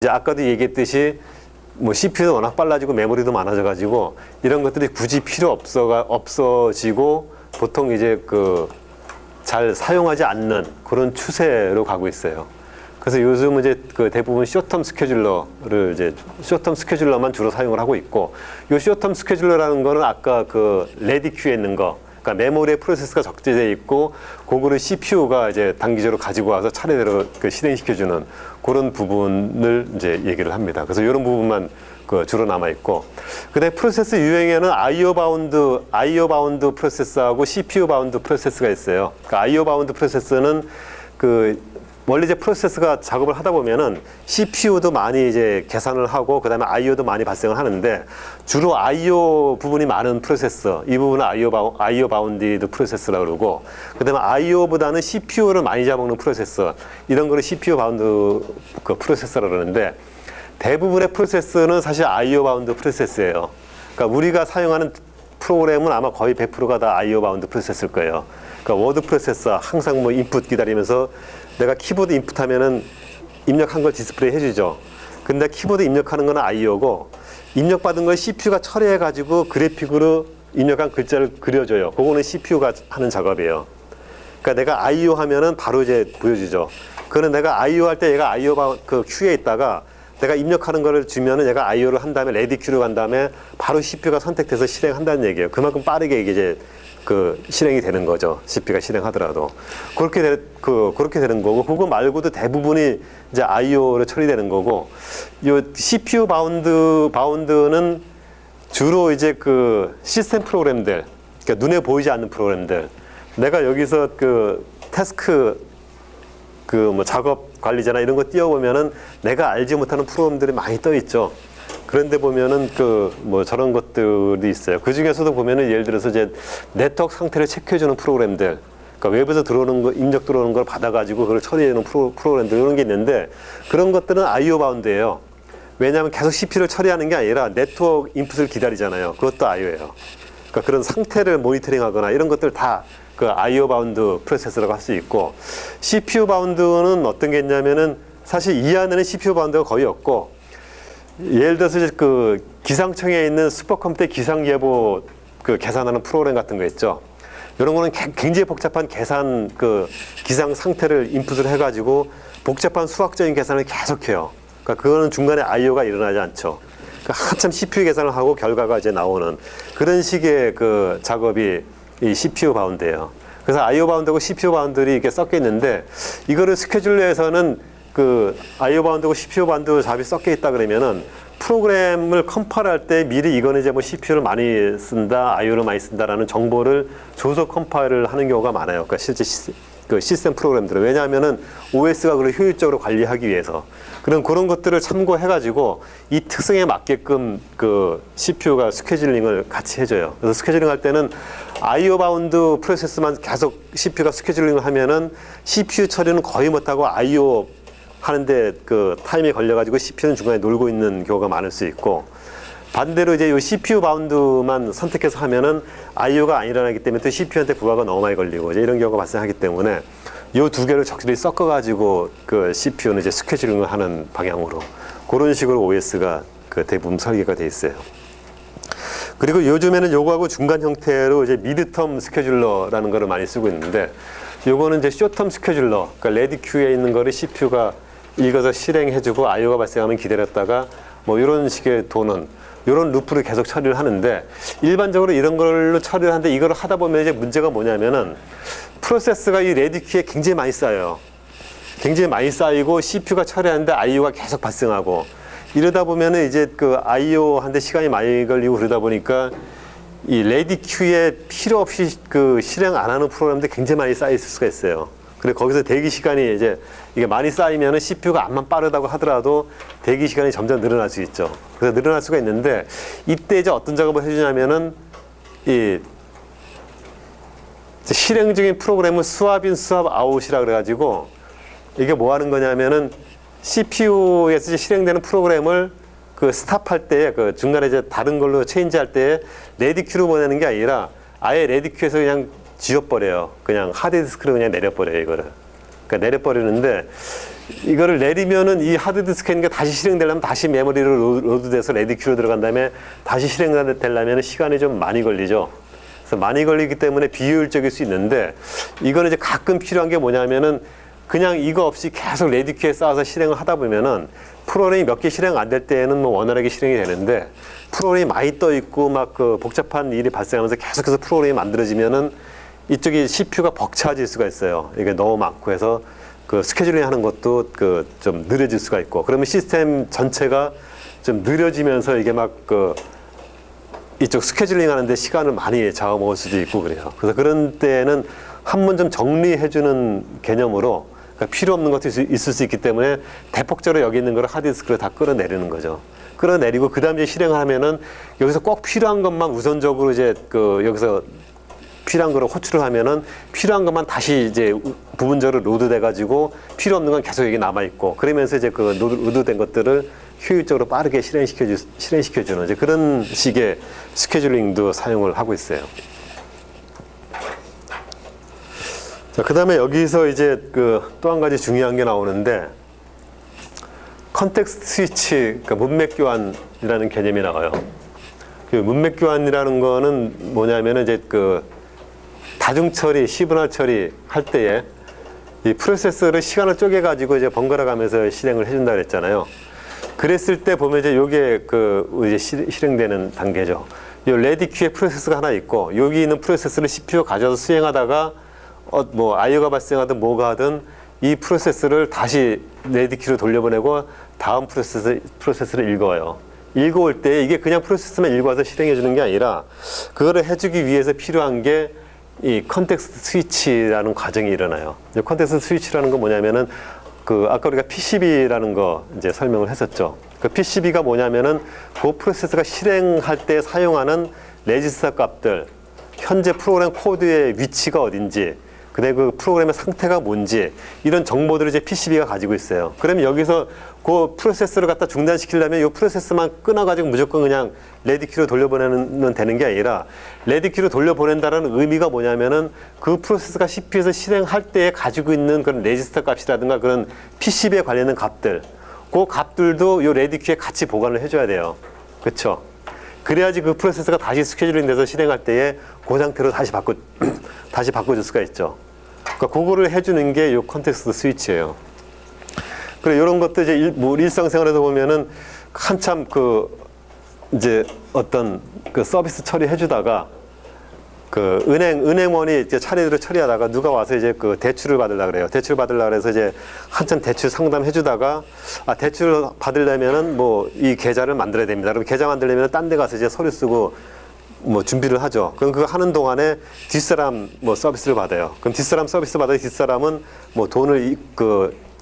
이제 아까도 얘기했듯이 뭐 CPU도 워낙 빨라지고 메모리도 많아져가지고 이런 것들이 굳이 필요 없어지고 보통 이제 잘 사용하지 않는 그런 추세로 가고 있어요. 그래서 요즘은 이제 대부분 숏텀 스케줄러를 이제 숏텀 스케줄러만 주로 사용을 하고 있고, 요 숏텀 스케줄러라는 거는 아까 레디큐에 있는 거, 그러니까 메모리에 프로세스가 적재되어 있고 그거를 CPU가 이제 단기적으로 가지고 와서 차례대로 실행시켜주는 그런 부분을 이제 얘기를 합니다. 그래서 이런 부분만 주로 남아 있고, 그다음에 프로세스 유형에는 IO 바운드 프로세스하고 CPU 바운드 프로세스가 있어요. 그러니까 IO 바운드 프로세스는 원래 이제 프로세스가 작업을 하다 보면은 CPU도 많이 이제 계산을 하고 그다음에 IO도 많이 발생을 하는데, 주로 IO 부분이 많은 프로세서, 이 부분은 IO 바운디드 프로세스라고 그러고, 그다음에 IO보다는 CPU를 많이 잡아먹는 프로세서, 이런 거를 CPU 바운드 프로세서라고 그러는데, 대부분의 프로세서는 사실 IO 바운드 프로세스예요. 그러니까 우리가 사용하는 프로그램은 아마 거의 100%가 다 IO 바운드 프로세스일 거예요. 그러니까 워드 프로세서 항상 뭐 인풋 기다리면서 내가 키보드 인풋하면은 입력한 걸 디스플레이 해주죠. 근데 키보드 입력하는 건 IO고, 입력받은 걸 CPU가 처리해가지고 그래픽으로 입력한 글자를 그려줘요. 그거는 CPU가 하는 작업이에요. 그러니까 내가 IO 하면은 바로 이제 보여주죠. 그거는 내가 IO 할 때 얘가 IO 큐에 있다가 내가 입력하는 거를 주면은 얘가 IO를 한 다음에 레디 큐로 간 다음에 바로 CPU가 선택돼서 실행한다는 얘기예요. 그만큼 빠르게 이게 이제 실행이 되는 거죠. CPU가 실행하더라도. 그렇게 되는 거고, 그거 말고도 대부분이 이제 IO로 처리되는 거고, 요 CPU 바운드는 주로 이제 시스템 프로그램들, 그러니까 눈에 보이지 않는 프로그램들, 내가 여기서 태스크 뭐 작업 관리자나 이런 거 띄워보면은 내가 알지 못하는 프로그램들이 많이 떠 있죠. 그런데 보면은 뭐 저런 것들이 있어요. 그 중에서도 보면은 예를 들어서 이제 네트워크 상태를 체크해주는 프로그램들, 그러니까 웹에서 들어오는 거, 입력 들어오는 걸 받아가지고 그걸 처리해주는 프로그램들, 이런 게 있는데, 그런 것들은 IO 바운드예요. 왜냐하면 계속 CPU를 처리하는 게 아니라 네트워크 인풋을 기다리잖아요. 그것도 IO예요. 그러니까 그런 상태를 모니터링하거나 이런 것들 다 IO 바운드 프로세스라고 할 수 있고, CPU 바운드는 어떤 게 있냐면은 사실 이 안에는 CPU 바운드가 거의 없고, 예를 들어서 이제 기상청에 있는 슈퍼컴퓨터 기상 예보 계산하는 프로그램 같은 거 있죠. 이런 거는 굉장히 복잡한 계산 기상 상태를 인풋을 해가지고 복잡한 수학적인 계산을 계속해요. 그러니까 그거는 중간에 IO가 일어나지 않죠. 그러니까 한참 CPU 계산을 하고 결과가 이제 나오는 그런 식의 작업이 이 CPU 바운드예요. 그래서 IO 바운드하고 CPU 바운드들이 이렇게 섞여 있는데, 이거를 스케줄러에서는 IO 바운드하고 CPU 바운드 잡이 섞여 있다 그러면은 프로그램을 컴파일할 때 미리 이거는 이제 뭐 CPU를 많이 쓴다, IO를 많이 쓴다라는 정보를 줘서 컴파일을 하는 경우가 많아요. 그러니까 실제 시스템 프로그램들은. 왜냐하면은 OS가 그걸 효율적으로 관리하기 위해서. 그런 것들을 참고해가지고 이 특성에 맞게끔 CPU가 스케줄링을 같이 해줘요. 그래서 스케줄링 할 때는 IO 바운드 프로세스만 계속 CPU가 스케줄링을 하면은 CPU 처리는 거의 못하고 IO 하는데 타임이 걸려가지고 CPU는 중간에 놀고 있는 경우가 많을 수 있고, 반대로 이제 이 CPU 바운드만 선택해서 하면은 IO가 안 일어나기 때문에 또 CPU한테 부하가 너무 많이 걸리고 이제 이런 경우가 발생하기 때문에 이 두 개를 적절히 섞어가지고 CPU는 이제 스케줄링을 하는 방향으로 그런 식으로 OS가 대부분 설계가 돼 있어요. 그리고 요즘에는 요거하고 중간 형태로 이제 미드텀 스케줄러라는 거를 많이 쓰고 있는데, 요거는 이제 숏텀 스케줄러, 그러니까 레디 큐에 있는 거를 CPU가 읽어서 실행해주고 IO가 발생하면 기다렸다가 뭐 이런 식의 도는 이런 루프를 계속 처리를 하는데, 일반적으로 이런 걸로 처리를 하는데, 이걸 하다 보면 이제 문제가 뭐냐면은 프로세스가 이 레디 큐에 굉장히 많이 쌓여요. 굉장히 많이 쌓이고 CPU가 처리하는데 IO가 계속 발생하고, 이러다 보면은 이제 IO한테 시간이 많이 걸리고, 그러다 보니까 이 레디 큐에 필요 없이 실행 안 하는 프로그램들이 굉장히 많이 쌓여 있을 수가 있어요. 그리고 거기서 대기 시간이 이제 이게 많이 쌓이면은 CPU가 암만 빠르다고 하더라도 대기 시간이 점점 늘어날 수 있죠. 그래서 늘어날 수가 있는데, 이때 이제 어떤 작업을 해주냐면은 이 실행 중인 프로그램을 스왑인 스왑 아웃이라 그래가지고, 이게 뭐 하는 거냐면은 CPU에서 실행되는 프로그램을 스탑할 때 중간에 이제 다른 걸로 체인지할 때 레디 큐로 보내는 게 아니라 아예 레디 큐에서 그냥 지워버려요. 그냥 하드디스크로 그냥 내려버려요, 이거를. 그러니까 내려버리는데, 이거를 내리면은 이 하드디스크에 있는 게 다시 실행되려면 다시 메모리로 로드돼서 레디큐로 들어간 다음에 다시 실행되려면 시간이 좀 많이 걸리죠. 그래서 많이 걸리기 때문에 비효율적일 수 있는데, 이거는 이제 가끔 필요한 게 뭐냐면은 그냥 이거 없이 계속 레디큐에 쌓아서 실행을 하다 보면은 프로그램이 몇 개 실행 안 될 때에는 뭐 원활하게 실행이 되는데, 프로그램이 많이 떠 있고 막 그 복잡한 일이 발생하면서 계속해서 프로그램이 만들어지면은 이쪽이 CPU가 벅차질 수가 있어요. 이게 너무 많고 해서 그 스케줄링 하는 것도 그 좀 느려질 수가 있고, 그러면 시스템 전체가 좀 느려지면서 이게 막 그 이쪽 스케줄링 하는데 시간을 많이 잡아먹을 수도 있고 그래요. 그래서 그런 때는 한번 좀 정리해주는 개념으로, 그러니까 필요 없는 것도 있을 수 있기 때문에 대폭적으로 여기 있는 걸 하드디스크로 다 끌어내리는 거죠. 끌어내리고 그 다음에 실행을 하면은 여기서 꼭 필요한 것만 우선적으로 이제 그 여기서 필요한 거를 호출을 하면은 필요한 것만 다시 이제 부분적으로 로드돼 가지고 필요 없는 건 계속 여기 남아 있고, 그러면서 이제 그 로드된 것들을 효율적으로 빠르게 실행시켜주는 이제 그런 식의 스케줄링도 사용을 하고 있어요. 자, 그 다음에 여기서 이제 그 또 한 가지 중요한 게 나오는데, 컨텍스트 스위치, 그러니까 문맥 교환이라는 개념이 나와요. 그 문맥 교환이라는 거는 뭐냐면은 이제 그 다중 처리, 시분할 처리 할 때에 이 프로세서를 시간을 쪼개가지고 이제 번갈아 가면서 실행을 해준다 그랬잖아요. 그랬을 때 보면 이제 요게 그 이제 실행되는 단계죠. 요 레디큐에 프로세서가 하나 있고, 여기 있는 프로세서를 CPU 가져와서 수행하다가 뭐 IO가 발생하든 뭐가 하든 이 프로세서를 다시 레디큐로 돌려보내고 다음 프로세서를 읽어와요. 읽어올 때 이게 그냥 프로세서만 읽어와서 실행해 주는 게 아니라 그거를 해주기 위해서 필요한 게 이 컨텍스트 스위치라는 과정이 일어나요. 컨텍스트 스위치라는 건 뭐냐면은 그 아까 우리가 PCB라는 거 이제 설명을 했었죠. 그 PCB가 뭐냐면은 그 프로세서가 실행할 때 사용하는 레지스터 값들, 현재 프로그램 코드의 위치가 어딘지, 그다음에 그 프로그램의 상태가 뭔지, 이런 정보들을 이제 PCB가 가지고 있어요. 그러면 여기서 그 프로세서를 갖다 중단시키려면 이 프로세서만 끊어가지고 무조건 그냥 레디큐로 돌려보내면 되는 게 아니라, 레디큐로 돌려보낸다는 의미가 뭐냐면은 그 프로세서가 CPU에서 실행할 때 가지고 있는 그런 레지스터 값이라든가 그런 PCB에 관련된 값들, 그 값들도 이 레디큐에 같이 보관을 해줘야 돼요. 그렇죠? 그래야지 그 프로세서가 다시 스케줄링 돼서 실행할 때에 그 상태로 다시 바꿔줄 수가 있죠. 그러니까 그거를 해주는 게 이 컨텍스트 스위치예요. 그래, 이런 것도 이제 뭐 일상생활에서 보면은 한참 그 이제 어떤 그 서비스 처리해주다가 그 은행원이 이제 차례대로 처리하다가 누가 와서 이제 그 대출을 받으려고 그래요. 대출 받으려고 그래서 이제 한참 대출 상담해주다가, 아, 대출을 받으려면은 뭐 이 계좌를 만들어야 됩니다. 그럼 계좌 만들려면 딴 데 가서 이제 서류 쓰고 뭐 준비를 하죠. 그럼 그거 하는 동안에 뒷사람 뭐 서비스를 받아요. 그럼 뒷사람 서비스 받아야 뒷사람은 뭐 돈을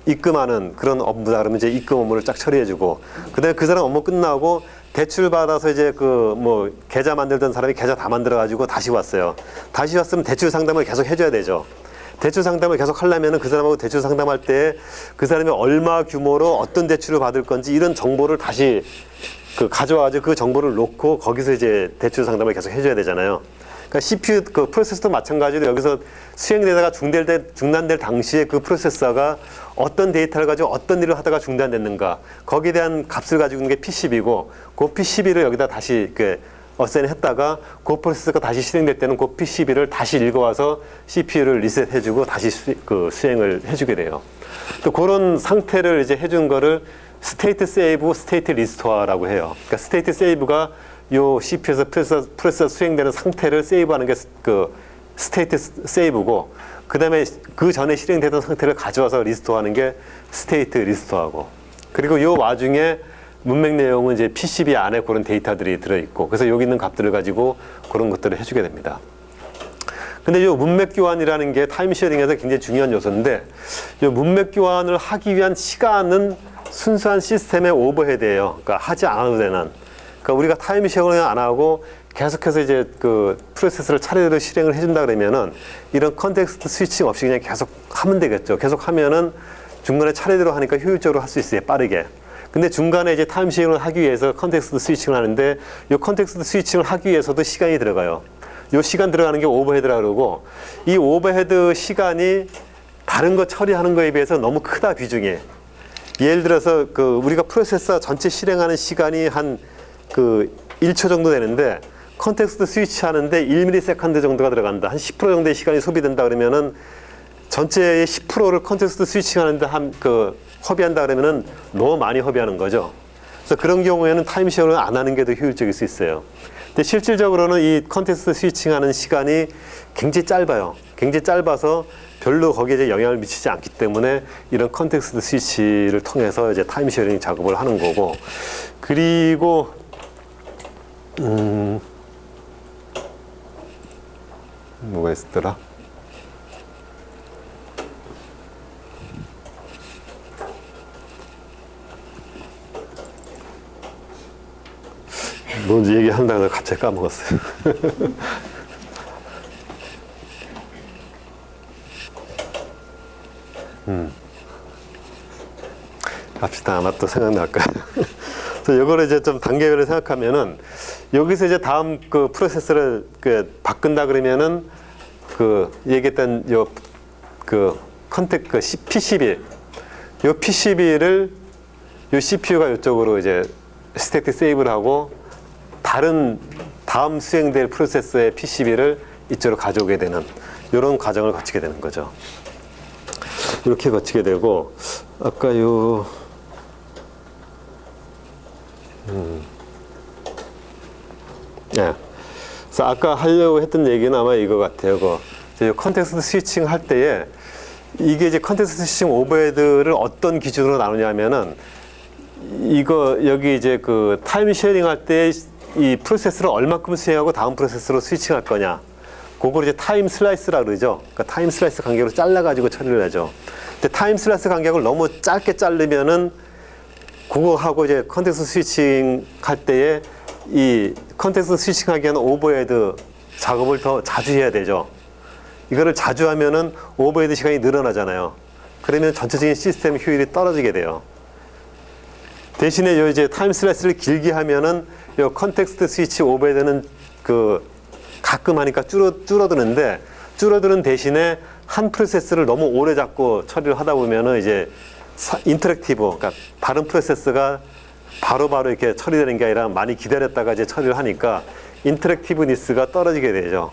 입금하는 그런 업무다 그러면 이제 입금 업무를 쫙 처리해주고, 그다음에 그 사람 업무 끝나고 대출 받아서 이제 그 뭐 계좌 만들던 사람이 계좌 다 만들어가지고 다시 왔어요. 다시 왔으면 대출 상담을 계속 해줘야 되죠. 대출 상담을 계속 하려면은 그 사람하고 대출 상담할 때 그 사람이 얼마 규모로 어떤 대출을 받을 건지 이런 정보를 다시 그 가져와가지고 그 정보를 놓고 거기서 이제 대출 상담을 계속 해줘야 되잖아요. 그러니까 CPU 그 프로세서도 마찬가지로 여기서 수행되다가 중단될 당시에 그 프로세서가 어떤 데이터를 가지고 어떤 일을 하다가 중단됐는가, 거기에 대한 값을 가지고 있는 게 PCB고, 그 PCB를 여기다 다시 어사인했다가 그 프로세서가 다시 실행될 때는 그 PCB를 다시 읽어와서 CPU를 리셋해주고 다시 수행을 해주게 돼요. 또 그런 상태를 이제 해준 거를 스테이트 세이브, 스테이트 리스토어라고 해요. 그러니까 스테이트 세이브가 요 CPU에서 프로세서 수행되는 상태를 세이브하는 게 그 스테이트 세이브고, 그 다음에 그 전에 실행되던 상태를 가져와서 리스토어하는 게 스테이트 리스토어하고, 그리고 요 와중에 문맥 내용은 이제 PCB 안에 그런 데이터들이 들어있고, 그래서 여기 있는 값들을 가지고 그런 것들을 해주게 됩니다. 근데 이 문맥 교환이라는 게 타임 쉐어링에서 굉장히 중요한 요소인데, 이 문맥 교환을 하기 위한 시간은 순수한 시스템의 오버헤드예요. 그러니까 하지 않아도 되는. 그러니까 우리가 타임 쉐어링을 안 하고 계속해서 이제 그 프로세스를 차례대로 실행을 해준다 그러면은 이런 컨텍스트 스위칭 없이 그냥 계속 하면 되겠죠. 계속 하면은 중간에 차례대로 하니까 효율적으로 할 수 있어요. 빠르게. 근데 중간에 이제 타임 쉐어링을 하기 위해서 컨텍스트 스위칭을 하는데, 이 컨텍스트 스위칭을 하기 위해서도 시간이 들어가요. 이 시간 들어가는 게 오버헤드라고 그러고, 이 오버헤드 시간이 다른 거 처리하는 거에 비해서 너무 크다, 비중이. 예를 들어서 그 우리가 프로세서 전체 실행하는 시간이 한 그 1초 정도 되는데 컨텍스트 스위치 하는데 1ms 정도가 들어간다. 한 10% 정도의 시간이 소비된다 그러면은 전체의 10%를 컨텍스트 스위칭 하는데 허비한다 그러면은 너무 많이 허비하는 거죠. 그래서 그런 경우에는 타임 쉐어를 안 하는 게 더 효율적일 수 있어요. 근데 실질적으로는 이 컨텍스트 스위칭 하는 시간이 굉장히 짧아요. 굉장히 짧아서 별로 거기에 이제 영향을 미치지 않기 때문에 이런 컨텍스트 스위치를 통해서 이제 타임 쉐어링 작업을 하는 거고, 그리고 뭐가 있었더라? 뭔지 얘기한다고 갑자기 까먹었어요. 갑시다. 아마 또 생각날 거예요. 그래서 이거를 이제 좀 단계별로 생각하면은 여기서 이제 다음 그 프로세서를 그 바꾼다 그러면은 그 얘기했던 PCB, 요 PCB를 요 CPU가 이쪽으로 이제 스태틱 세이브를 하고 다음 수행될 프로세서의 PCB를 이쪽으로 가져오게 되는 이런 과정을 거치게 되는 거죠. 이렇게 거치게 되고, 아까 예. 그래서 아까 하려고 했던 얘기는 아마 이거 같아요. 컨텍스트 스위칭 할 때에 이게 이제 컨텍스트 스위칭 오버헤드를 어떤 기준으로 나누냐면은 여기 이제 그 타임 쉐어링 할 때 이 프로세스를 얼마큼 수행하고 다음 프로세스로 스위칭할 거냐. 그걸 이제 타임 슬라이스라 그러죠. 그러니까 타임 슬라이스 간격으로 잘라가지고 처리를 하죠. 근데 타임 슬라이스 간격을 너무 짧게 자르면은 그거하고 이제 컨텍스트 스위칭 할 때에 이 컨텍스트 스위칭 하기 위한 오버헤드 작업을 더 자주 해야 되죠. 이거를 자주 하면은 오버헤드 시간이 늘어나잖아요. 그러면 전체적인 시스템 효율이 떨어지게 돼요. 대신에 이제 타임 슬라이스를 길게 하면은 요 컨텍스트 스위치 오버헤드는 가끔 하니까 줄어드는데, 줄어드는 대신에 한 프로세스를 너무 오래 잡고 처리를 하다 보면은 이제 인터랙티브, 그러니까 다른 프로세스가 바로바로 이렇게 처리되는 게 아니라 많이 기다렸다가 이제 처리를 하니까 인터랙티브니스가 떨어지게 되죠.